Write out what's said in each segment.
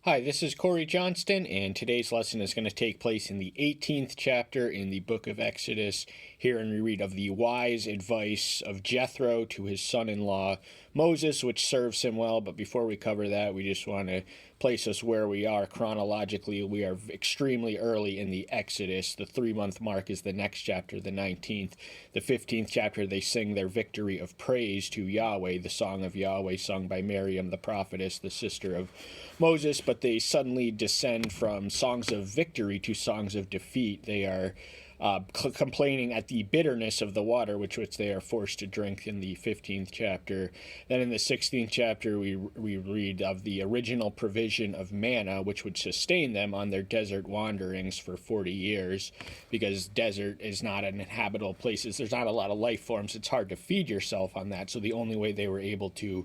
Hi, this is Corey Johnston, and today's lesson is going to take place in the 18th chapter in the book of Exodus. Herein we read of the wise advice of Jethro to his son-in-law Moses, which serves him well. But before we cover that, we just want to place us where we are chronologically. We are extremely early in the Exodus. The 3-month mark is the next chapter, the 19th. The 15th chapter, they sing their victory of praise to Yahweh, the song of Yahweh sung by Miriam the prophetess, the sister of Moses, but they suddenly descend from songs of victory to songs of defeat. They are complaining at the bitterness of the water which they are forced to drink in the 15th chapter. Then in the 16th chapter, we read of the original provision of manna, which would sustain them on their desert wanderings for 40 years, because desert is not an inhabitable place. There's not a lot of life forms. It's hard to feed yourself on that. So the only way they were able to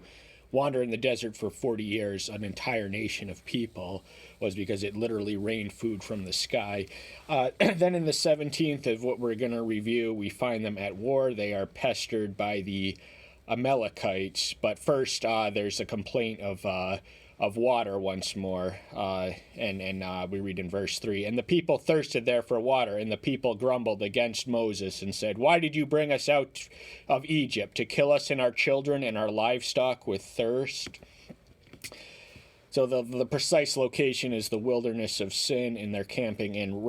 wander in the desert for 40 years, an entire nation of people, was because it literally rained food from the sky. Then in the 17th of what we're going to review, we find them at war. They are pestered by the Amalekites. But first, there's a complaint of water once more, and we read in verse 3, "And the people thirsted there for water, and the people grumbled against Moses and said, 'Why did you bring us out of Egypt, to kill us and our children and our livestock with thirst?'" So the precise location is the wilderness of Sin, and they're camping in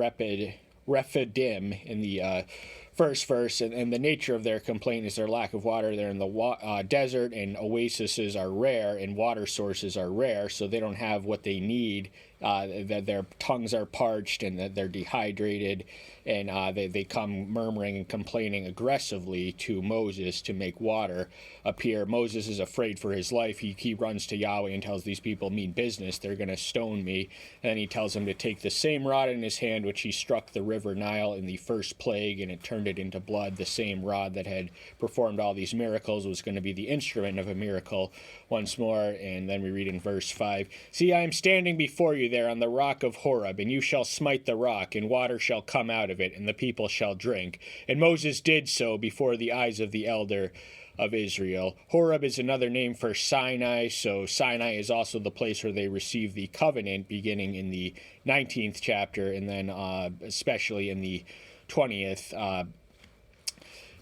Rephidim in the first verse, and the nature of their complaint is their lack of water. They're in the desert, and oases are rare, and water sources are rare, so they don't have what they need. That their tongues are parched, and that they're dehydrated, and they come murmuring and complaining aggressively to Moses to make water appear. Moses is afraid for his life. He runs to Yahweh and tells these people, "Mean business, they're going to stone me." And then he tells them to take the same rod in his hand which he struck the river Nile in the first plague, and it turned it into blood. The same rod that had performed all these miracles was going to be the instrument of a miracle once more. And then we read in verse 5, "See, I am standing before you there on the rock of Horeb, and you shall smite the rock, and water shall come out of it, and the people shall drink." And Moses did so before the eyes of the elder of Israel. Horeb is another name for Sinai, so Sinai is also the place where they receive the covenant, beginning in the 19th chapter, and then especially in the 20th.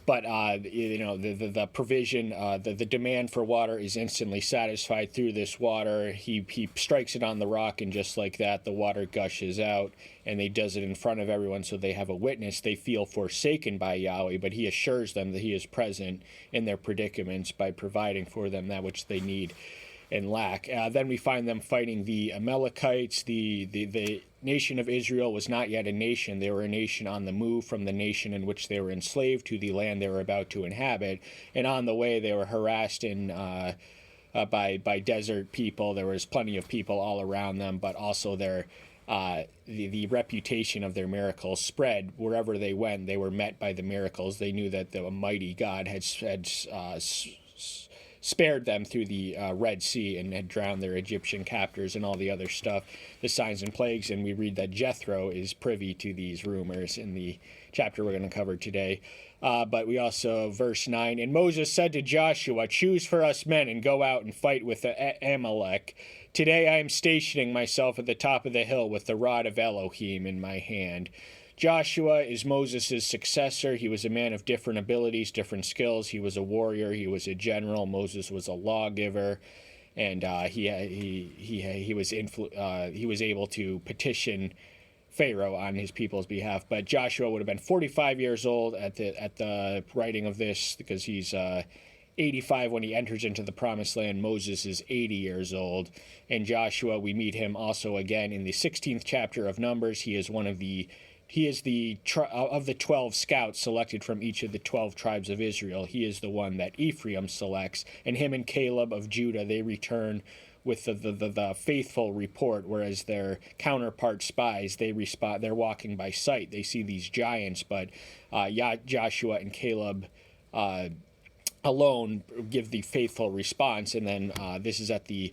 But the provision, the demand for water is instantly satisfied through this water. He strikes it on the rock, and just like that, the water gushes out, and he does it in front of everyone, so they have a witness. They feel forsaken by Yahweh, but he assures them that he is present in their predicaments by providing for them that which they need and lack. Then we find them fighting the Amalekites. The nation of Israel was not yet a nation. They were a nation on the move from the nation in which they were enslaved to the land they were about to inhabit. And on the way, they were harassed by desert people. There was plenty of people all around them, but also the reputation of their miracles spread wherever they went. They were met by the miracles. They knew that the mighty God had spared them through the Red Sea and had drowned their Egyptian captors and all the other stuff, the signs and plagues. And we read that Jethro is privy to these rumors in the chapter we're going to cover today. But we also, verse 9, "And Moses said to Joshua, 'Choose for us men and go out and fight with Amalek. Today I am stationing myself at the top of the hill with the rod of Elohim in my hand.'" Joshua is Moses' successor. He was a man of different abilities, different skills. He was a warrior. He was a general. Moses was a lawgiver, and he was able to petition Pharaoh on his people's behalf. But Joshua would have been 45 years old at the writing of this, because he's 85 when he enters into the promised land. Moses is 80 years old. And Joshua, we meet him also again in the 16th chapter of Numbers. He is of the 12 scouts selected from each of the 12 tribes of Israel. He is the one that Ephraim selects, and him and Caleb of Judah, they return with the faithful report, whereas their counterpart spies, they're walking by sight. They see these giants, but Joshua and Caleb alone give the faithful response. And then this is at the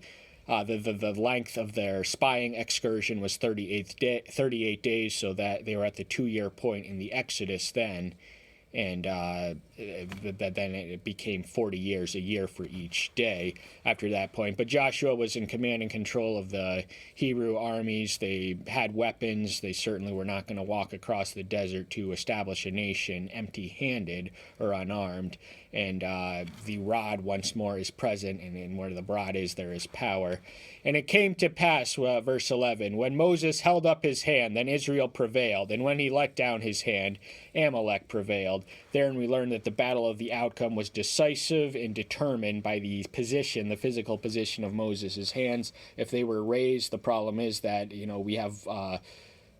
length of their spying excursion was 38 days, so that they were at the 2-year point in the Exodus then. And then it became 40 years, a year for each day after that point. But Joshua was in command and control of the Hebrew armies. They had weapons. They certainly were not going to walk across the desert to establish a nation empty-handed or unarmed. And the rod once more is present, and where the rod is, there is power. And it came to pass, verse 11, when Moses held up his hand, then Israel prevailed, and when he let down his hand, Amalek prevailed. Therein we learn that the battle of the outcome was decisive and determined by the position, the physical position of Moses' hands. If they were raised, the problem is that, we have...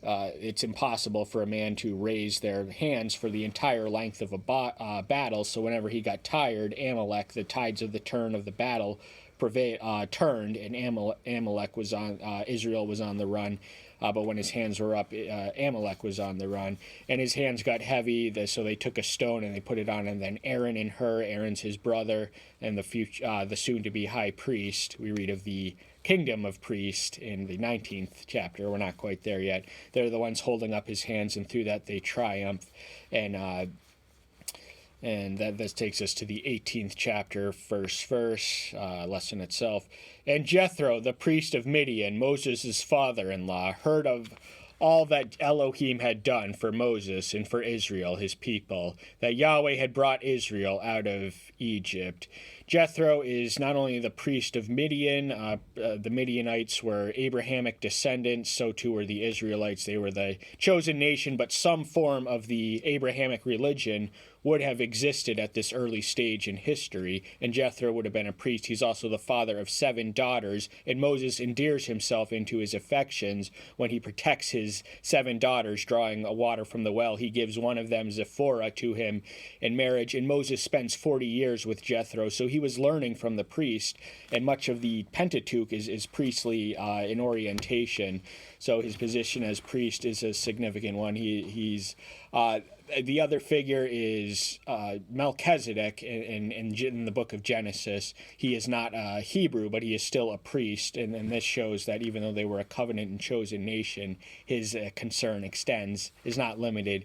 it's impossible for a man to raise their hands for the entire length of a battle. So whenever he got tired, Amalek, the tides of the turn of the battle, turned, and Amalek was on. Israel was on the run. But when his hands were up, Amalek was on the run, and his hands got heavy. So they took a stone and they put it on, and then Aaron and Hur, Aaron's his brother, and the soon-to-be high priest. We read of the kingdom of priest in the 19th chapter. We're not quite there yet. They're the ones holding up his hands, and through that they triumph. And that this takes us to the 18th chapter, first verse, lesson itself. And Jethro, the priest of Midian, Moses' father-in-law, heard of all that Elohim had done for Moses and for Israel, his people, that Yahweh had brought Israel out of Egypt. Jethro is not only the priest of Midian, the Midianites were Abrahamic descendants, so too were the Israelites. They were the chosen nation, but some form of the Abrahamic religion would have existed at this early stage in history, and Jethro would have been a priest. He's also the father of 7 daughters, and Moses endears himself into his affections when he protects his 7 daughters, drawing water from the well. He gives one of them, Zipporah, to him in marriage, and Moses spends 40 years with Jethro, so he was learning from the priest, and much of the Pentateuch is priestly in orientation, so his position as priest is a significant one. He's the other figure is Melchizedek in the book of Genesis. He is not a Hebrew, but he is still a priest, and this shows that even though they were a covenant and chosen nation, his concern is not limited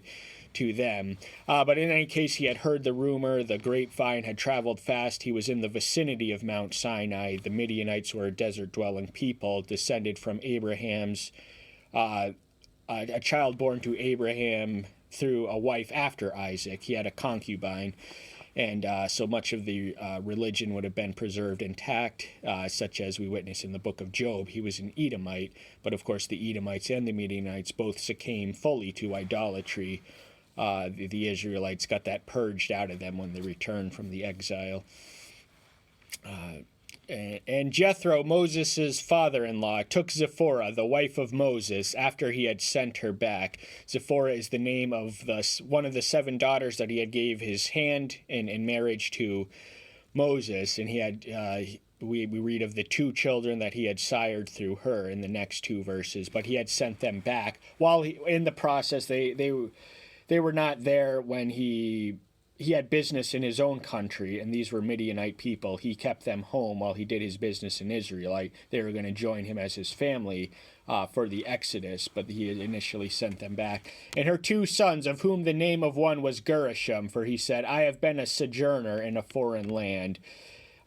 to them. But in any case, he had heard the rumor. The grapevine had traveled fast. He was in the vicinity of Mount Sinai. The Midianites were a desert-dwelling people, descended from Abraham's, a child born to Abraham through a wife after Isaac. He had a concubine, and so much of the religion would have been preserved intact, such as we witness in the book of Job. He was an Edomite, but of course the Edomites and the Midianites both succumbed fully to idolatry. The Israelites got that purged out of them when they returned from the exile. And Jethro, Moses' father-in-law, took Zipporah, the wife of Moses, after he had sent her back. Zipporah is the name of one of the 7 daughters that he had gave his hand in marriage to Moses, and he had we read of the 2 children that he had sired through her in the next 2 verses, but he had sent them back. While in the process, they were not there when he had business in his own country, and these were Midianite people. He kept them home while he did his business in Israel. They were going to join him as his family for the Exodus, but he had initially sent them back. And her 2 sons, of whom the name of one was Gershom, for he said, I have been a sojourner in a foreign land.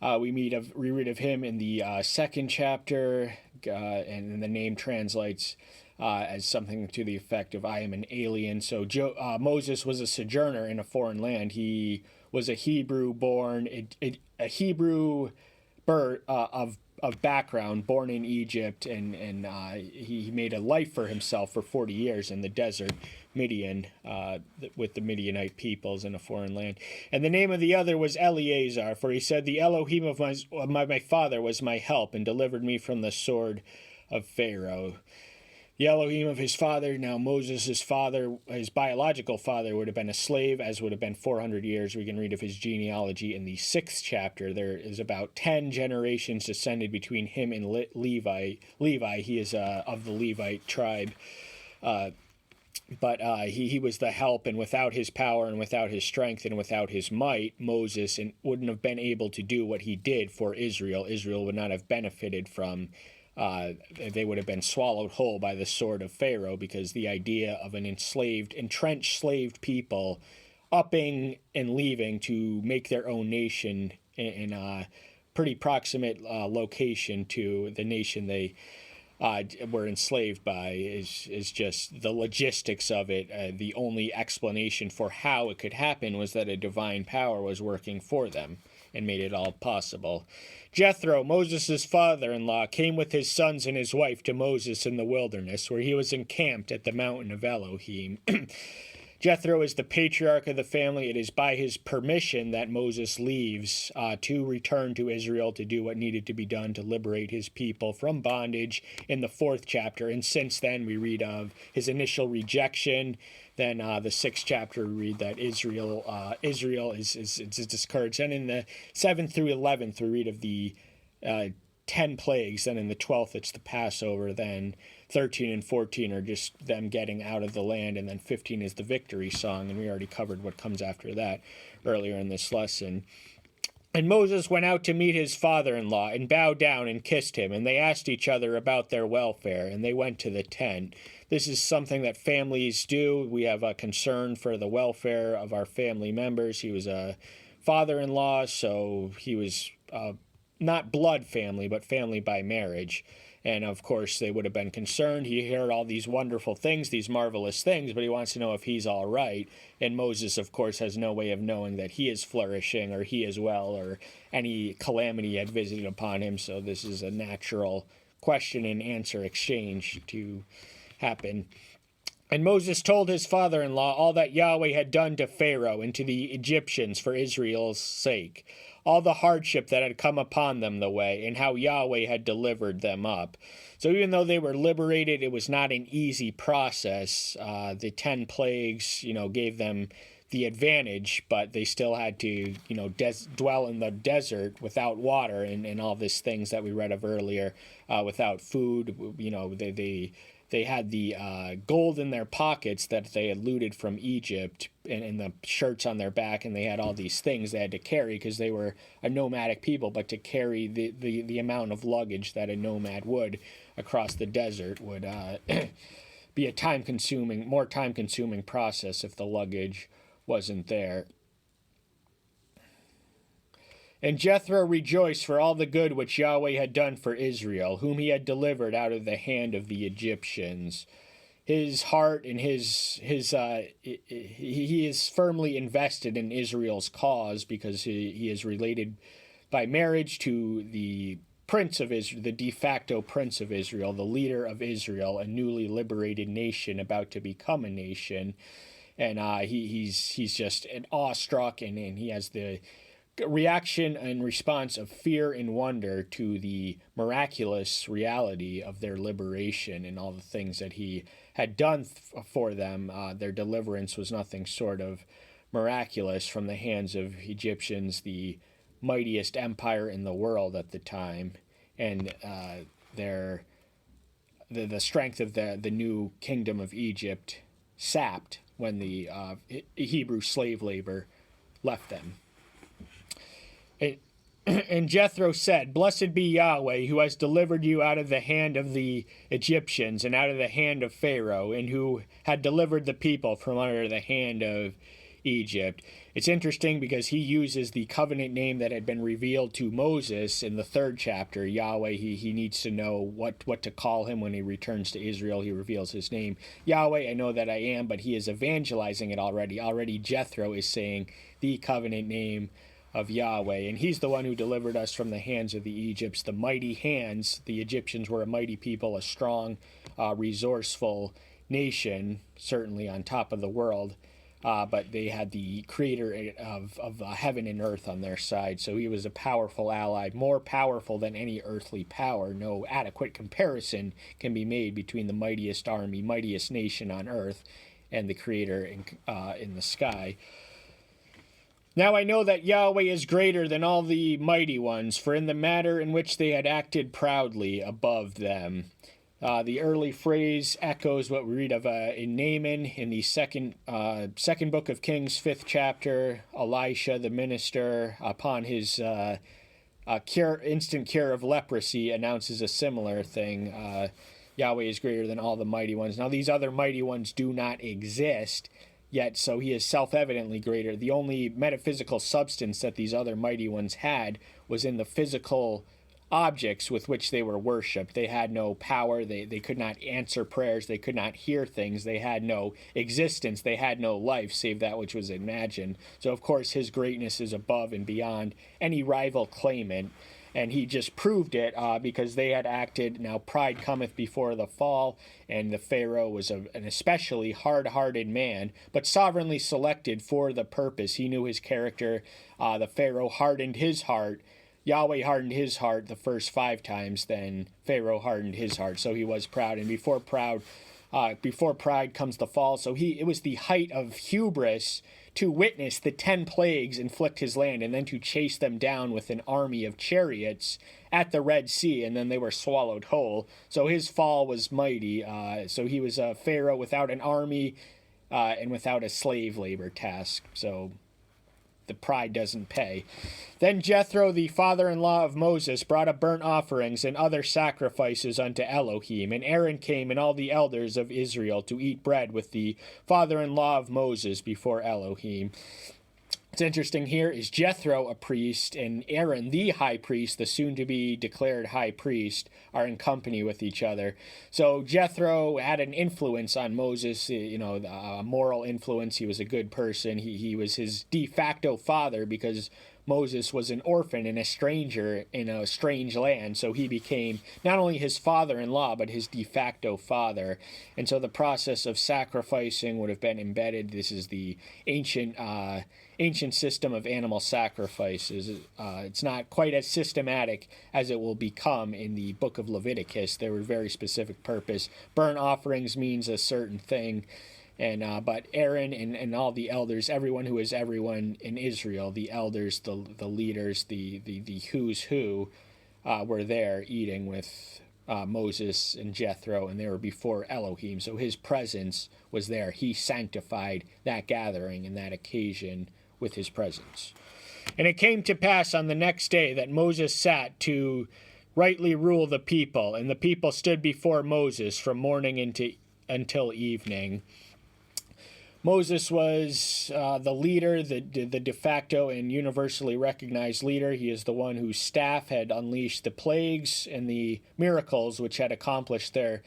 We read of him in the 2nd chapter, and the name translates as something to the effect of "I am an alien." So Moses was a sojourner in a foreign land. He was a Hebrew born, a Hebrew birth of background, born in Egypt, and he made a life for himself for 40 years in the desert, Midian, with the Midianite peoples in a foreign land. And the name of the other was Eleazar, for he said, the Elohim of my father was my help and delivered me from the sword of Pharaoh. The Elohim of his father, now Moses' father, his biological father, would have been a slave, as would have been 400 years. We can read of his genealogy in the 6th chapter. There is about 10 generations descended between him and Levi. He is of the Levite tribe. But he was the help, and without his power and without his strength and without his might, Moses wouldn't have been able to do what he did for Israel. Israel would not have benefited from they would have been swallowed whole by the sword of Pharaoh, because the idea of an entrenched slaved people upping and leaving to make their own nation in a pretty proximate location to the nation they were enslaved by is just the logistics of it. The only explanation for how it could happen was that a divine power was working for them and made it all possible. Jethro, Moses' father-in-law, came with his sons and his wife to Moses in the wilderness, where he was encamped at the mountain of Elohim. Jethro is the patriarch of the family. It is by his permission that Moses leaves to return to Israel to do what needed to be done to liberate his people from bondage in the 4th chapter. And since then, we read of his initial rejection. Then the 6th chapter, we read that Israel is discouraged. And in the 7th through 11th, we read of the 10 plagues. Then in the 12th, it's the Passover. Then 13 and 14 are just them getting out of the land, and then 15 is the victory song, and we already covered what comes after that earlier in this lesson. And Moses went out to meet his father-in-law and bowed down and kissed him, and they asked each other about their welfare, and they went to the tent. This is something that families do. We have a concern for the welfare of our family members. He was a father-in-law, so he was not blood family, but family by marriage. And, of course, they would have been concerned. He heard all these wonderful things, these marvelous things, but he wants to know if he's all right. And Moses, of course, has no way of knowing that he is flourishing or he is well or any calamity had visited upon him. So this is a natural question and answer exchange to happen. And Moses told his father-in-law all that Yahweh had done to Pharaoh and to the Egyptians for Israel's sake, all the hardship that had come upon them the way, and how Yahweh had delivered them up. So even though they were liberated, it was not an easy process. The 10 plagues, gave them the advantage, but they still had to, dwell in the desert without water and all these things that we read of earlier, without food. They had the gold in their pockets that they had looted from Egypt and the shirts on their back, and they had all these things they had to carry because they were a nomadic people, but to carry the amount of luggage that a nomad would across the desert would be a more time-consuming process if the luggage wasn't there. And Jethro rejoiced for all the good which Yahweh had done for Israel, whom he had delivered out of the hand of the Egyptians. His heart and he is firmly invested in Israel's cause because he is related by marriage to the prince of Israel, the de facto prince of Israel, the leader of Israel, a newly liberated nation about to become a nation. And he's just awestruck, and he has the reaction and response of fear and wonder to the miraculous reality of their liberation and all the things that he had done for them. Their deliverance was nothing short of miraculous from the hands of Egyptians, the mightiest empire in the world at the time, and the strength of the new kingdom of Egypt sapped when the Hebrew slave labor left them. And Jethro said, "Blessed be Yahweh, who has delivered you out of the hand of the Egyptians and out of the hand of Pharaoh, and who had delivered the people from under the hand of Egypt." It's interesting because he uses the covenant name that had been revealed to Moses in the 3rd chapter. Yahweh, he needs to know what to call him when he returns to Israel. He reveals his name. Yahweh, I know that I am, but he is evangelizing it already. Already Jethro is saying the covenant name of Yahweh, and he's the one who delivered us from the hands of the Egypts, the mighty hands. The Egyptians were a mighty people, a strong, resourceful nation, certainly on top of the world, but they had the creator of heaven and earth on their side, so he was a powerful ally, more powerful than any earthly power. No adequate comparison can be made between the mightiest army, mightiest nation on earth, and the creator in the sky. Now I know that Yahweh is greater than all the mighty ones, for in the matter in which they had acted proudly above them. The early phrase echoes what we read of in Naaman in the second book of Kings, 5th chapter. Elisha, the minister, upon his instant cure of leprosy, announces a similar thing. Yahweh is greater than all the mighty ones. Now these other mighty ones do not exist. Yet, so he is self-evidently greater. The only metaphysical substance that these other mighty ones had was in the physical objects with which they were worshipped. They had no power. They could not answer prayers. They could not hear things. They had no existence. They had no life save that which was imagined. So, of course, his greatness is above and beyond any rival claimant. And he just proved it because they had acted. Now, pride cometh before the fall, and the Pharaoh was an especially hard-hearted man, but sovereignly selected for the purpose. He knew his character. The Pharaoh hardened his heart. Yahweh hardened his heart the first 5 times, then Pharaoh hardened his heart. So he was proud, and before pride comes the fall. So it was the height of hubris to witness the 10 plagues inflict his land, and then to chase them down with an army of chariots at the Red Sea, and then they were swallowed whole. So his fall was mighty. So he was a Pharaoh without an army and without a slave labor task. So the pride doesn't pay. Then Jethro, the father-in-law of Moses, brought up burnt offerings and other sacrifices unto Elohim. And Aaron came and all the elders of Israel to eat bread with the father-in-law of Moses before Elohim. What's interesting here is Jethro, a priest, and Aaron, the high priest, the soon-to-be declared high priest, are in company with each other. So Jethro had an influence on Moses, a moral influence. He was a good person. He was his de facto father because Moses was an orphan and a stranger in a strange land, so he became not only his father-in-law, but his de facto father. And so the process of sacrificing would have been embedded. This is the ancient system of animal sacrifices. It's not quite as systematic as it will become in the book of Leviticus. There were very specific purpose. Burnt offerings means a certain thing. And but Aaron and all the elders, everyone who is everyone in Israel, the elders, the leaders, the who's who, were there eating with Moses and Jethro, and they were before Elohim. So his presence was there. He sanctified that gathering and that occasion with his presence. And it came to pass on the next day that Moses sat to rightly rule the people, and the people stood before Moses from morning until evening. Moses was the leader, the de facto and universally recognized leader. He is the one whose staff had unleashed the plagues and the miracles which had accomplished their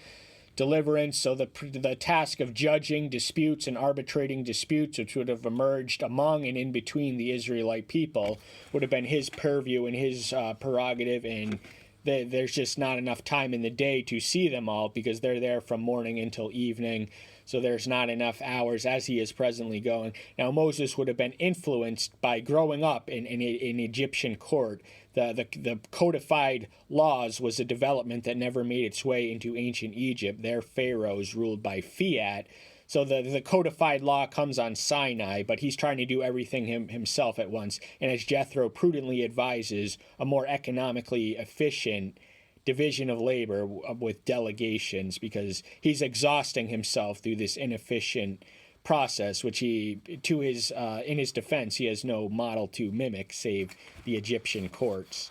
deliverance. So the task of judging disputes and arbitrating disputes, which would have emerged among and in between the Israelite people, would have been his purview and his prerogative, and there's just not enough time in the day to see them all because they're there from morning until evening. So there's not enough hours as he is presently going. Now, Moses would have been influenced by growing up in Egyptian court. The codified laws was a development that never made its way into ancient Egypt. Their pharaohs ruled by fiat. So the codified law comes on Sinai, but he's trying to do everything himself at once. And as Jethro prudently advises, a more economically efficient division of labor with delegations, because he's exhausting himself through this inefficient process, which in his defense, he has no model to mimic save the Egyptian courts.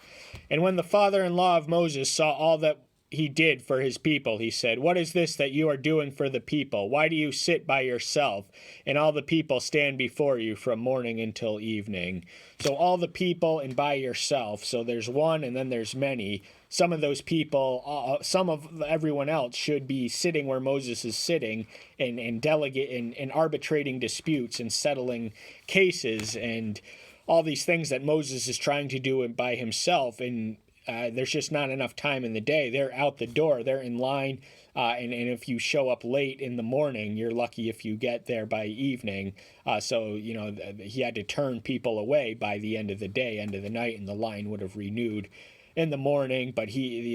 And when the father-in-law of Moses saw all that he did for his people, he said, "What is this that you are doing for the people? Why do you sit by yourself, and all the people stand before you from morning until evening?" So all the people and by yourself. So there's one and then there's many. Some of those people, some of everyone else should be sitting where Moses is sitting and delegate and arbitrating disputes and settling cases and all these things that Moses is trying to do by himself. And there's just not enough time in the day. They're out the door. They're in line. And if you show up late in the morning, you're lucky if you get there by evening. So he had to turn people away by the end of the day, end of the night, and the line would have renewed in the morning. But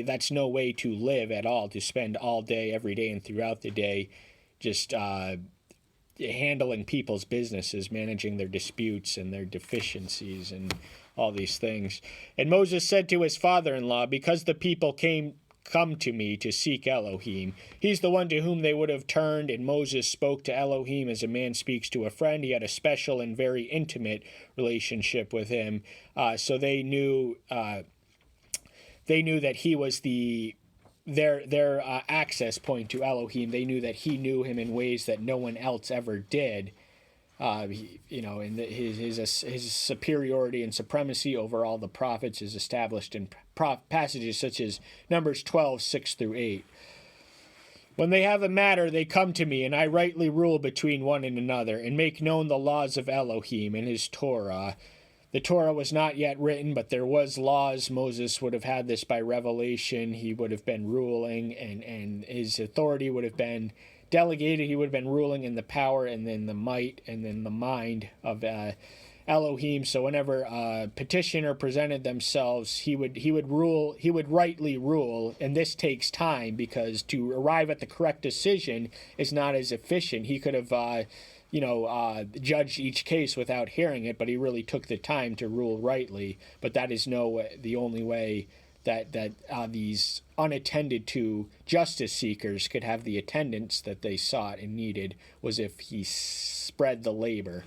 that's no way to live at all, to spend all day, every day, and throughout the day just handling people's businesses, managing their disputes and their deficiencies and all these things. And Moses said to his father-in-law, "Because the people come to me to seek Elohim." He's the one to whom they would have turned, and Moses spoke to Elohim as a man speaks to a friend. He had a special and very intimate relationship with him. So they knew that he was their access point to Elohim. They knew that he knew him in ways that no one else ever did. His superiority and supremacy over all the prophets is established in passages such as Numbers 12:6-8. When they have a matter, they come to me, and I rightly rule between one and another, and make known the laws of Elohim and his Torah. The Torah was not yet written, but there was laws. Moses would have had this by revelation. He would have been ruling, and his authority would have been delegated. He would have been ruling in the power and then the might and then the mind of Elohim. So whenever a petitioner presented themselves, he would rule. He would rightly rule, and this takes time because to arrive at the correct decision is not as efficient. He could have, judged each case without hearing it, but he really took the time to rule rightly. But that is the only way that these unattended to justice seekers could have the attendance that they sought and needed was if he spread the labor.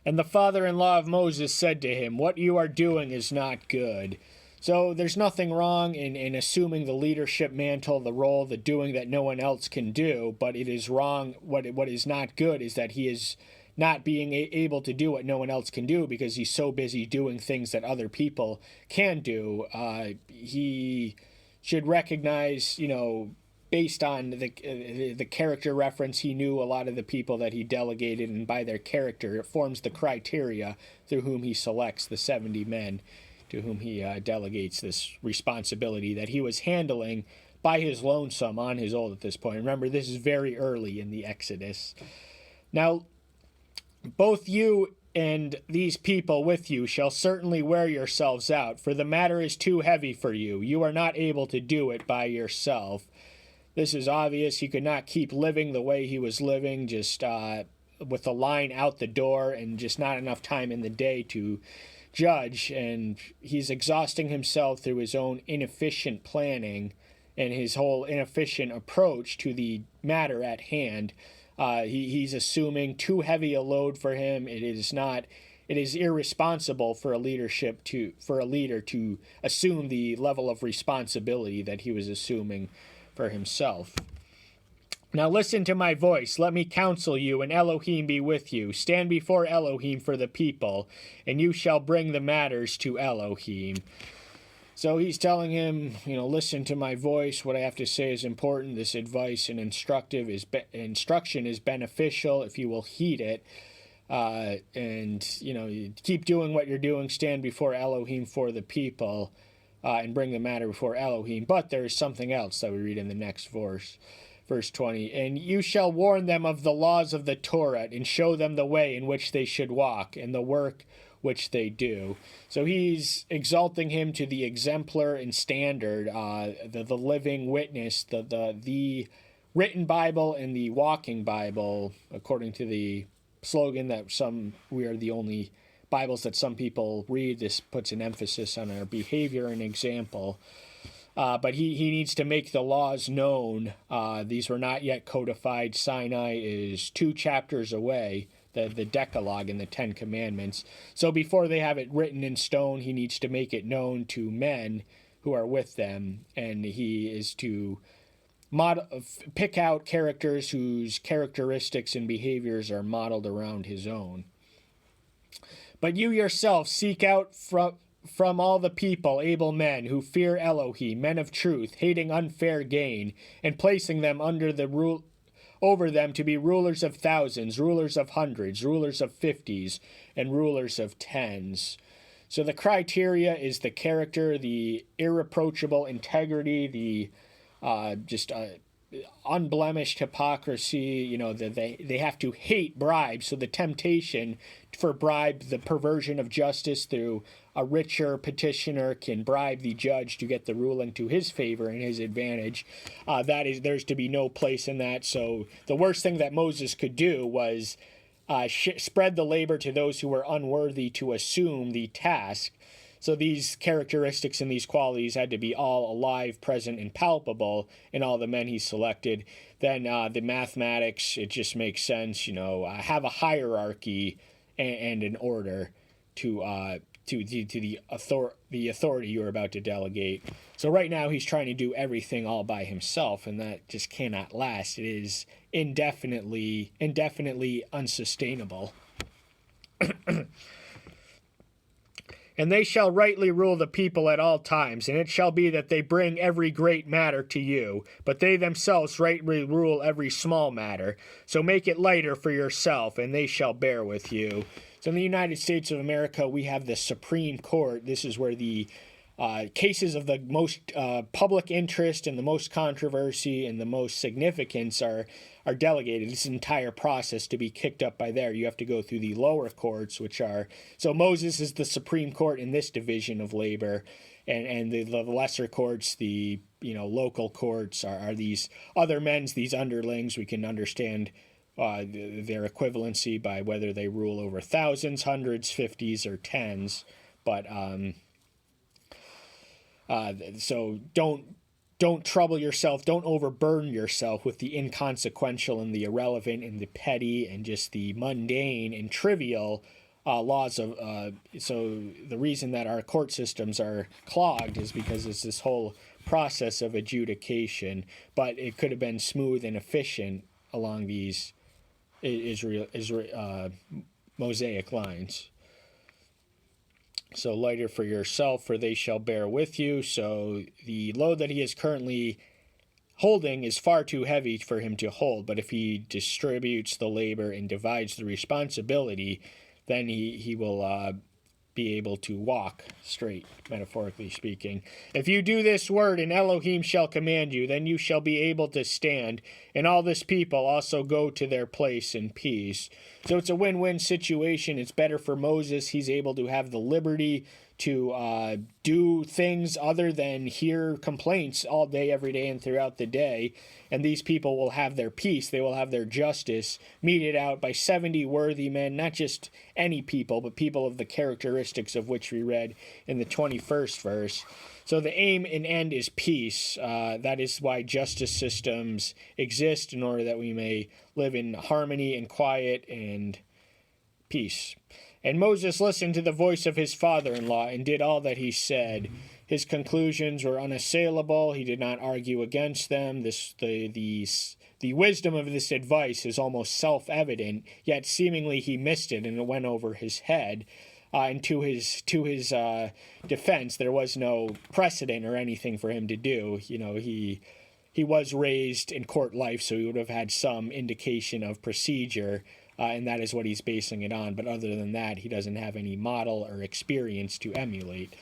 And the father-in-law of Moses said to him, "What you are doing is not good." So there's nothing wrong in assuming the leadership mantle, the role, the doing that no one else can do, but it is wrong. What is not good is that he is not being able to do what no one else can do because he's so busy doing things that other people can do. He should recognize, based on the character reference, he knew a lot of the people that he delegated, and by their character, it forms the criteria through whom he selects the 70 men to whom he delegates this responsibility that he was handling by his lonesome on his own at this point. Remember, this is very early in the Exodus. Now, both you and these people with you shall certainly wear yourselves out, for the matter is too heavy for you. You are not able to do it by yourself. This is obvious. He could not keep living the way he was living, just with the line out the door and just not enough time in the day to judge. And he's exhausting himself through his own inefficient planning and his whole inefficient approach to the matter at hand. He's assuming too heavy a load for him. It is irresponsible for a leader to assume the level of responsibility that he was assuming for himself. Now listen to my voice. Let me counsel you, and Elohim be with you. Stand before Elohim for the people, and you shall bring the matters to Elohim. So he's telling him, listen to my voice. What I have to say is important. This advice and instruction is beneficial if you will heed it. You keep doing what you're doing. Stand before Elohim for the people. And bring the matter before Elohim. But there is something else that we read in the next verse, verse 20. And you shall warn them of the laws of the Torah, and show them the way in which they should walk, and the work which they do. So he's exalting him to the exemplar and standard, the living witness, the written Bible and the walking Bible, according to the slogan that we are the only Bibles that some people read. This puts an emphasis on our behavior and example. But he needs to make the laws known. These were not yet codified. Sinai is 2 chapters away, the Decalogue and the 10 Commandments. So before they have it written in stone, he needs to make it known to men who are with them. And he is to pick out characters whose characteristics and behaviors are modeled around his own. But you yourself seek out from all the people able men who fear Elohim, men of truth, hating unfair gain, and placing them over them to be rulers of thousands, rulers of hundreds, rulers of 50s, and rulers of 10s. So the criteria is the character, the irreproachable integrity, the unblemished hypocrisy. They have to hate bribes. So the temptation for bribe, the perversion of justice through a richer petitioner can bribe the judge to get the ruling to his favor and his advantage. There's to be no place in that. So the worst thing that Moses could do was spread the labor to those who were unworthy to assume the task. So these characteristics and these qualities had to be all alive, present, and palpable in all the men he selected. Then the mathematics, it just makes sense, have a hierarchy and an order to the the authority you are about to delegate. So right now he's trying to do everything all by himself, and that just cannot last. It is indefinitely unsustainable. And they shall rightly rule the people at all times, and it shall be that they bring every great matter to you, but they themselves rightly rule every small matter. So make it lighter for yourself, and they shall bear with you. So in the United States of America, we have the Supreme Court. This is where the cases of the most public interest and the most controversy and the most significance are delegated. This entire process to be kicked up by there, you have to go through the lower courts, which are, so Moses is the Supreme Court in this division of labor, and the lesser courts, the local courts are these other men's, these underlings. We can understand their equivalency by whether they rule over thousands, hundreds, fifties, or tens, but so don't trouble yourself, don't overburden yourself with the inconsequential and the irrelevant and the petty and just the mundane and trivial laws of. So the reason that our court systems are clogged is because it's this whole process of adjudication, but it could have been smooth and efficient along these Mosaic lines. So lighter for yourself, for they shall bear with you. So the load that he is currently holding is far too heavy for him to hold. But if he distributes the labor and divides the responsibility, then he will be able to walk straight, metaphorically speaking. If you do this word, and Elohim shall command you, then you shall be able to stand, and all this people also go to their place in peace. So it's a win-win situation. It's better for Moses. He's able to have the liberty to do things other than hear complaints all day, every day, and throughout the day. And these people will have their peace. They will have their justice meted out by 70 worthy men, not just any people, but people of the characteristics of which we read in the 21st verse. So the aim and end is peace. That is why justice systems exist, in order that we may live in harmony and quiet and peace. And Moses listened to the voice of his father-in-law and did all that he said. His conclusions were unassailable. He did not argue against them. The wisdom of this advice is almost self-evident, yet seemingly he missed it and it went over his head. And to his defense, there was no precedent or anything for him to do. He was raised in court life, so he would have had some indication of procedure. And that is what he's basing it on. But other than that, he doesn't have any model or experience to emulate.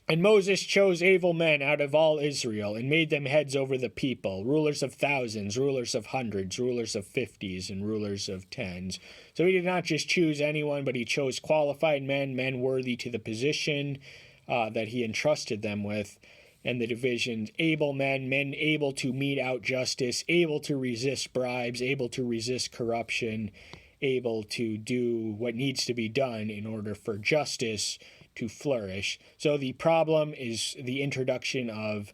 And Moses chose able men out of all Israel and made them heads over the people, rulers of thousands, rulers of hundreds, rulers of fifties, and rulers of tens. So he did not just choose anyone, but he chose qualified men worthy to the position that he entrusted them with. And the divisions, able men able to mete out justice, able to resist bribes, able to resist corruption, able to do what needs to be done in order for justice to flourish. So the problem is the introduction of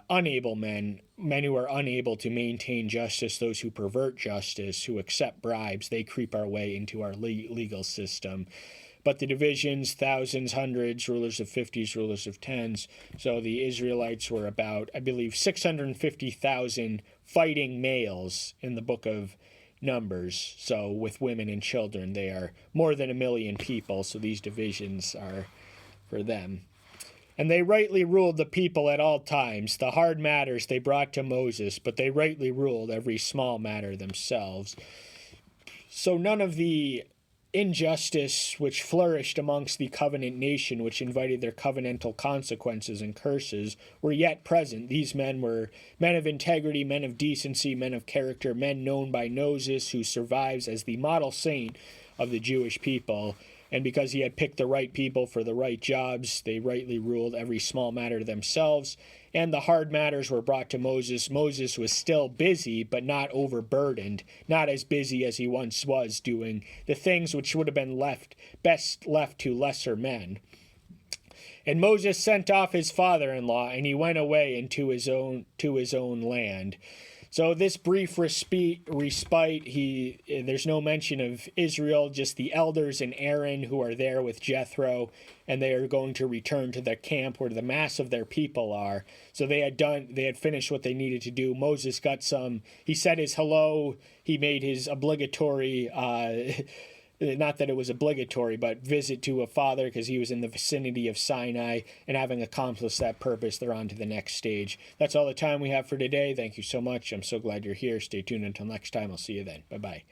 unable men who are unable to maintain justice, those who pervert justice, who accept bribes. They creep our way into our legal system. But the divisions, thousands, hundreds, rulers of fifties, rulers of tens. So the Israelites were about, I believe, 650,000 fighting males in the book of Numbers. So with women and children, they are more than 1 million people. So these divisions are for them. And they rightly ruled the people at all times. The hard matters they brought to Moses, but they rightly ruled every small matter themselves. So none of the injustice which flourished amongst the covenant nation, which invited their covenantal consequences and curses, were yet present. These men were men of integrity, men of decency, men of character, men known by Moses, who survives as the model saint of the Jewish people. And because he had picked the right people for the right jobs, they rightly ruled every small matter themselves. And the hard matters were brought to Moses. Moses was still busy, but not overburdened, not as busy as he once was, doing the things which would have been best left to lesser men. And Moses sent off his father-in-law, and he went away into his own land. So this brief respite, there's no mention of Israel, just the elders and Aaron who are there with Jethro, and they are going to return to the camp where the mass of their people are. So they had finished what they needed to do. Moses got he said his hello, he made his obligatory, not that it was obligatory, but visit to a father because he was in the vicinity of Sinai, and having accomplished that purpose, they're on to the next stage. That's all the time we have for today. Thank you so much. I'm so glad you're here. Stay tuned until next time. I'll see you then. Bye-bye.